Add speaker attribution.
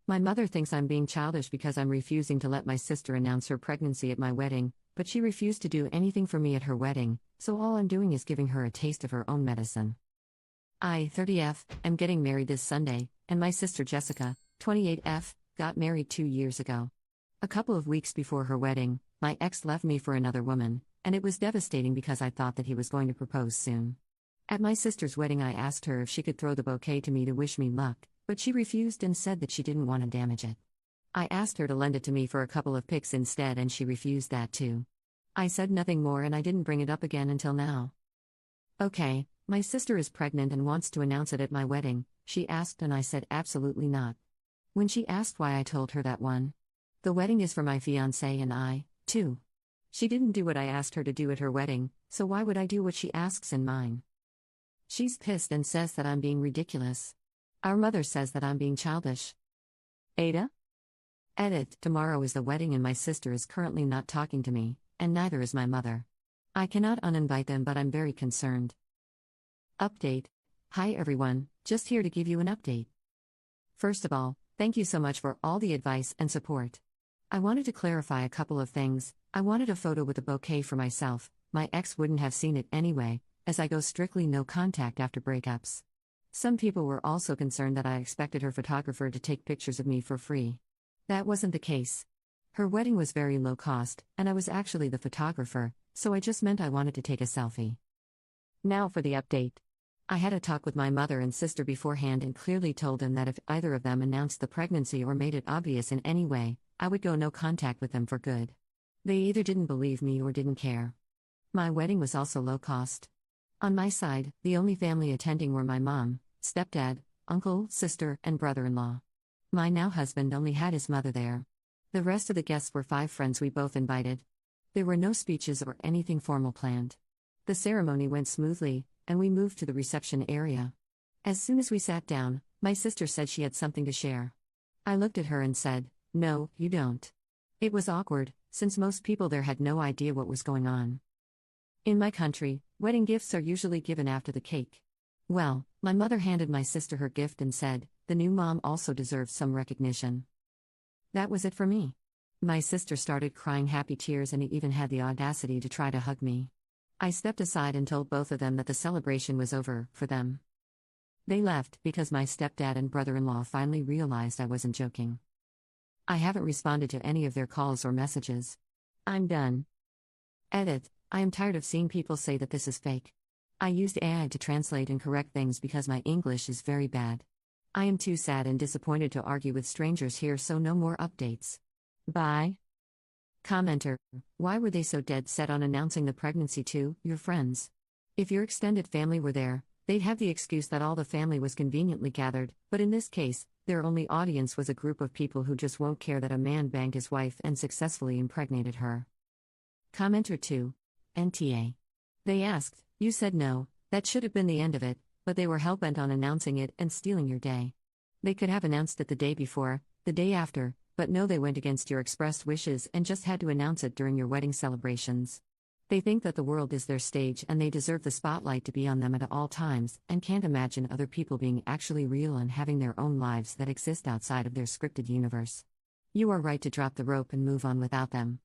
Speaker 1: My mother thinks I'm being childish because I'm refusing to let my sister announce her pregnancy at my wedding, but she refused to do anything for me at her wedding, so all I'm doing is giving her a taste of her own medicine. I, 30F, am getting married this Sunday, and my sister Jessica, 28F, got married 2 years ago. A couple of weeks before her wedding, my ex left me for another woman, and it was devastating because I thought that he was going to propose soon. At my sister's wedding, I asked her if she could throw the bouquet to me to wish me luck, but she refused and said that she didn't want to damage it. I asked her to lend it to me for a couple of pics instead, and she refused that too. I said nothing more and I didn't bring it up again until now. Okay, my sister is pregnant and wants to announce it at my wedding, she asked, and I said absolutely not. When she asked why, I told her that the wedding is for my fiancé and I, too. She didn't do what I asked her to do at her wedding, so why would I do what she asks in mine? She's pissed and says that I'm being ridiculous. Our mother says that I'm being childish. Ada? Edit. Tomorrow is the wedding and my sister is currently not talking to me, and neither is my mother. I cannot uninvite them, but I'm very concerned. Update. Hi everyone, just here to give you an update. First of all, thank you so much for all the advice and support. I wanted to clarify a couple of things. I wanted a photo with a bouquet for myself. My ex wouldn't have seen it anyway, as I go strictly no contact after breakups. Some people were also concerned that I expected her photographer to take pictures of me for free. That wasn't the case. Her wedding was very low cost, and I was actually the photographer, so I just meant I wanted to take a selfie. Now for the update. I had a talk with my mother and sister beforehand and clearly told them that if either of them announced the pregnancy or made it obvious in any way, I would go no contact with them for good. They either didn't believe me or didn't care. My wedding was also low cost. On my side, the only family attending were my mom, stepdad, uncle, sister, and brother-in-law. My now husband only had his mother there. The rest of the guests were 5 friends we both invited. There were no speeches or anything formal planned. The ceremony went smoothly, and we moved to the reception area. As soon as we sat down, my sister said she had something to share. I looked at her and said, "No, you don't." It was awkward, since most people there had no idea what was going on. In my country, wedding gifts are usually given after the cake. Well, my mother handed my sister her gift and said, "The new mom also deserves some recognition." That was it for me. My sister started crying happy tears and even had the audacity to try to hug me. I stepped aside and told both of them that the celebration was over, for them. They left because my stepdad and brother-in-law finally realized I wasn't joking. I haven't responded to any of their calls or messages. I'm done. Edit. I am tired of seeing people say that this is fake. I used AI to translate and correct things because my English is very bad. I am too sad and disappointed to argue with strangers here, so no more updates. Bye. Commenter. Why were they so dead set on announcing the pregnancy to your friends? If your extended family were there, they'd have the excuse that all the family was conveniently gathered, but in this case, their only audience was a group of people who just won't care that a man banged his wife and successfully impregnated her. Commenter 2. NTA. They asked, you said no, that should have been the end of it, but they were hellbent on announcing it and stealing your day. They could have announced it the day before, the day after, but no, they went against your expressed wishes and just had to announce it during your wedding celebrations. They think that the world is their stage and they deserve the spotlight to be on them at all times, and can't imagine other people being actually real and having their own lives that exist outside of their scripted universe. You are right to drop the rope and move on without them.